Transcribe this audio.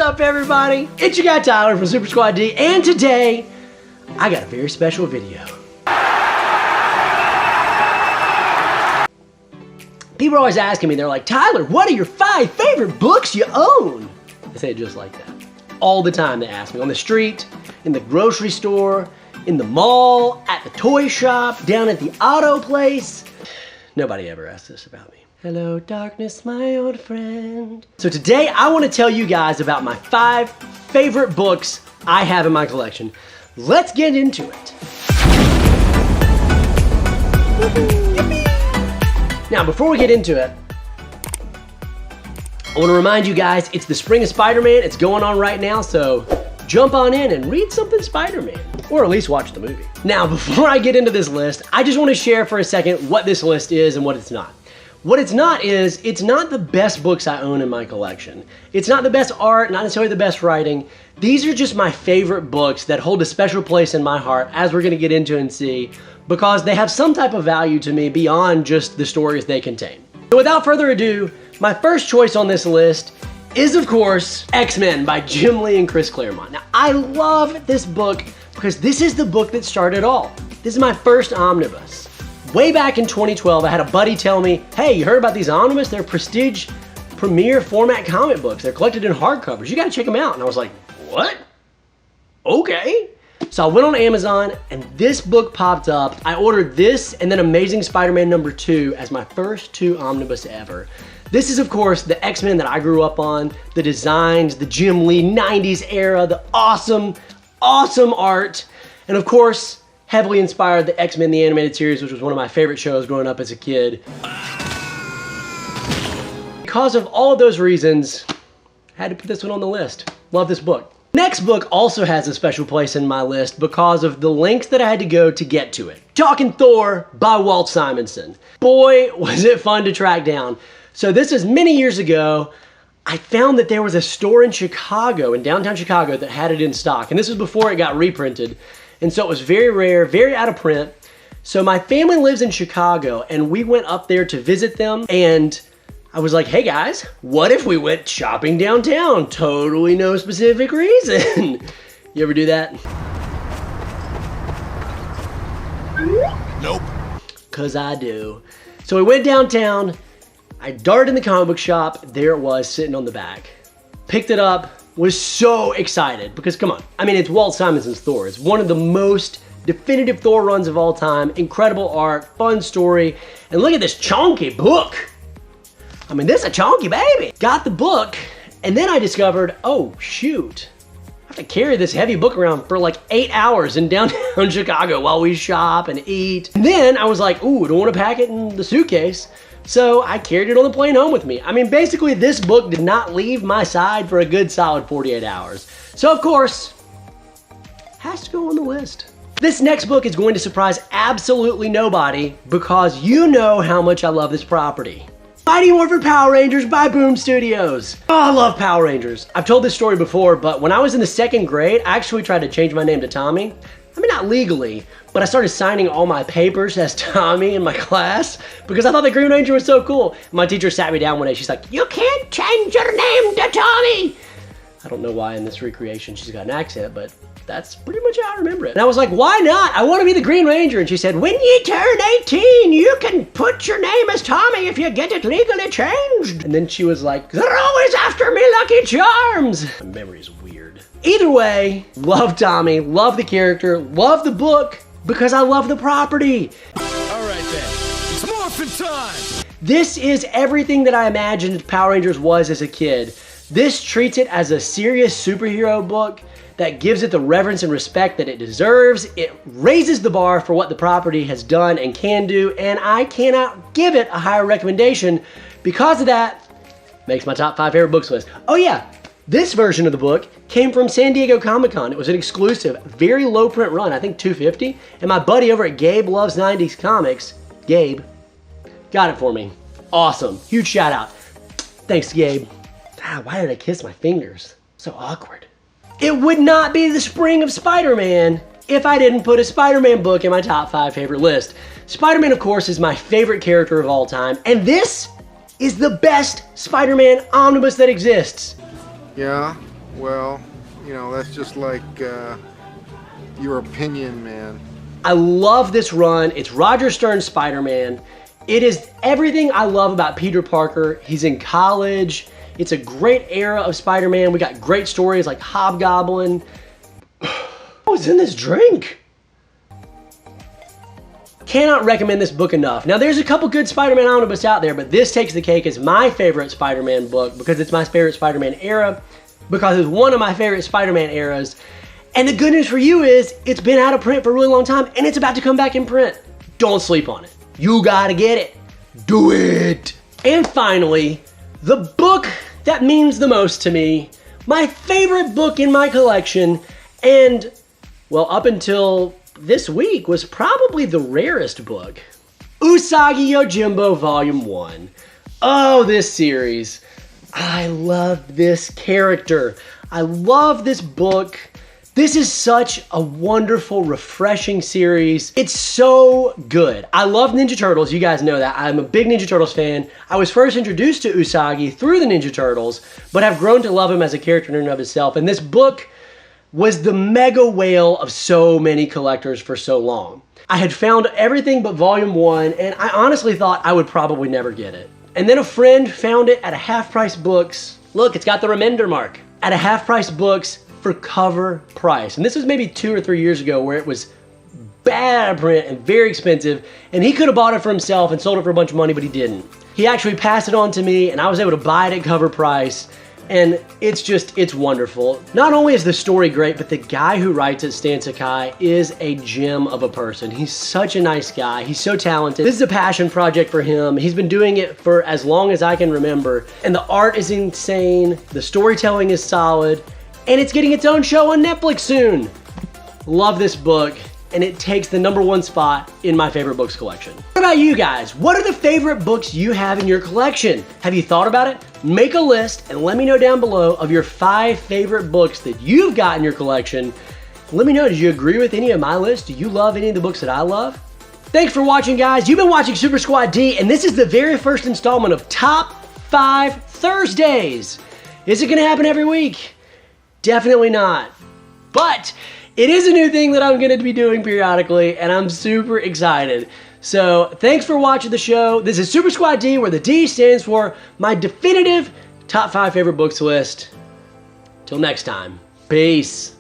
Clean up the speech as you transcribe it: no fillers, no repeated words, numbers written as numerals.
up, everybody? It's your guy Tyler from Super Squad D, and today I got a very special video. People are always asking me, they're like, Tyler, what are your 5 favorite books you own? I say it just like that. All the time they ask me, on the street, in the grocery store, in the mall, at the toy shop, down at the auto place. Nobody ever asks this about me. Hello, darkness, my old friend. So today I want to tell you guys about my 5 favorite books I have in my collection. Let's get into it. Now, before we get into it, I want to remind you guys, it's the spring of Spider-Man. It's going on right now, so jump on in and read something Spider-Man, or at least watch the movie. Now, before I get into this list, I just want to share for a second what this list is and what it's not. What it's not is, it's not the best books I own in my collection. It's not the best art, not necessarily the best writing. These are just my favorite books that hold a special place in my heart, as we're going to get into and see, because they have some type of value to me beyond just the stories they contain. So without further ado, my first choice on this list is, of course, X-Men by Jim Lee and Chris Claremont. Now, I love this book because this is the book that started it all. This is my first omnibus. Way back in 2012, I had a buddy tell me, hey, you heard about these omnibus? They're prestige premier format comic books. They're collected in hardcovers. You gotta check them out. And I was like, what? Okay. So I went on Amazon and this book popped up. I ordered this and then Amazing Spider-Man #2 as my first 2 omnibus ever. This is, of course, the X-Men that I grew up on, the designs, the Jim Lee 90s era, the awesome, awesome art, and of course, heavily inspired the X-Men the Animated Series, which was one of my favorite shows growing up as a kid. Because of all of those reasons, I had to put this one on the list. Love this book. Next book also has a special place in my list because of the lengths that I had to go to get to it. Talking Thor by Walt Simonson. Boy, was it fun to track down. So this is many years ago. I found that there was a store in Chicago, in downtown Chicago, that had it in stock. And this was before it got reprinted. And so it was very rare, very out of print. So my family lives in Chicago and we went up there to visit them, and I was like, hey guys, what if we went shopping downtown? Totally no specific reason. You ever do that? Nope. 'Cause I do. So we went downtown, I darted in the comic book shop, there it was sitting on the back. Picked it up, was so excited because come on, I mean, it's Walt Simonson's Thor. It's one of the most definitive Thor runs of all time. Incredible art, fun story, and look at this chonky book. I mean, this is a chonky baby. Got the book, and then I discovered, oh shoot, I have to carry this heavy book around for like 8 hours in downtown Chicago while we shop and eat. And then I was like, ooh, I don't want to pack it in the suitcase. So I carried it on the plane home with me. I mean, basically this book did not leave my side for a good solid 48 hours. So of course, has to go on the list. This next book is going to surprise absolutely nobody because you know how much I love this property. Mighty Morphin Power Rangers by Boom Studios. Oh, I love Power Rangers. I've told this story before, but when I was in the 2nd grade, I actually tried to change my name to Tommy. I mean, not legally, but I started signing all my papers as Tommy in my class because I thought the Green Ranger was so cool. My teacher sat me down one day, she's like, you can't change your name to Tommy. I don't know why in this recreation she's got an accent, but that's pretty much how I remember it. And I was like, why not? I want to be the Green Ranger. And she said, when you turn 18, you can put your name as Tommy if you get it legally changed. And then she was like, they're always after me, Lucky Charms. My memory is weird. Either way, love Tommy, love the character, love the book, because I love the property. All right then, it's morphin' time. This is everything that I imagined Power Rangers was as a kid. This treats it as a serious superhero book that gives it the reverence and respect that it deserves. It raises the bar for what the property has done and can do, and I cannot give it a higher recommendation because of that. Makes my top 5 favorite books list. Oh yeah, this version of the book came from San Diego Comic-Con. It was an exclusive, very low print run, I think $2.50, and my buddy over at Gabe Loves 90s Comics, Gabe, got it for me. Awesome, huge shout out. Thanks, Gabe. Ah, why did I kiss my fingers? So awkward. It would not be the spring of Spider-Man if I didn't put a Spider-Man book in my top 5 favorite list. Spider-Man, of course, is my favorite character of all time, and this is the best Spider-Man omnibus that exists. Yeah, Well, you know, that's just like your opinion, man. I love this run. It's Roger Stern's Spider-Man. It is everything I love about Peter Parker. He's in college. It's a great era of Spider-Man. We got great stories like Hobgoblin. What's in this drink? Cannot recommend this book enough. Now, there's a couple good Spider-Man omnibus out there, but this takes the cake as my favorite Spider-Man book because it's my favorite Spider-Man era, because it's one of my favorite Spider-Man eras. And the good news for you is it's been out of print for a really long time and it's about to come back in print. Don't sleep on it. You gotta get it. Do it. And finally, the book that means the most to me, my favorite book in my collection, and, well, up until this week was probably the rarest book. Usagi Yojimbo Volume 1. Oh, this series. I love this character. I love this book. This is such a wonderful, refreshing series. It's so good. I love Ninja Turtles. You guys know that. I'm a big Ninja Turtles fan. I was first introduced to Usagi through the Ninja Turtles, but have grown to love him as a character in and of himself. And this book was the mega whale of so many collectors for so long. I had found everything but Volume 1, and I honestly thought I would probably never get it. And then a friend found it at a half-price books. Look, it's got the remender mark. At a half-price books for cover price. And this was maybe 2 or 3 years ago where it was bad out of print and very expensive, and he could have bought it for himself and sold it for a bunch of money, but he didn't. He actually passed it on to me, and I was able to buy it at cover price. And it's wonderful. Not only is the story great, but the guy who writes it, Stan Sakai, is a gem of a person. He's such a nice guy. He's so talented. This is a passion project for him. He's been doing it for as long as I can remember. And the art is insane. The storytelling is solid. And it's getting its own show on Netflix soon. Love this book. And it takes the #1 spot in my favorite books collection. What about you guys? What are the favorite books you have in your collection? Have you thought about it? Make a list and let me know down below of your 5 favorite books that you've got in your collection. Let me know, did you agree with any of my list? Do you love any of the books that I love? Thanks for watching, guys. You've been watching Super Squad D, and this is the very first installment of Top 5 Thursdays. Is it gonna happen every week? Definitely not. But it is a new thing that I'm going to be doing periodically, and I'm super excited. So thanks for watching the show. This is Super Squad D, where the D stands for my definitive top 5 favorite books list. Till next time, peace.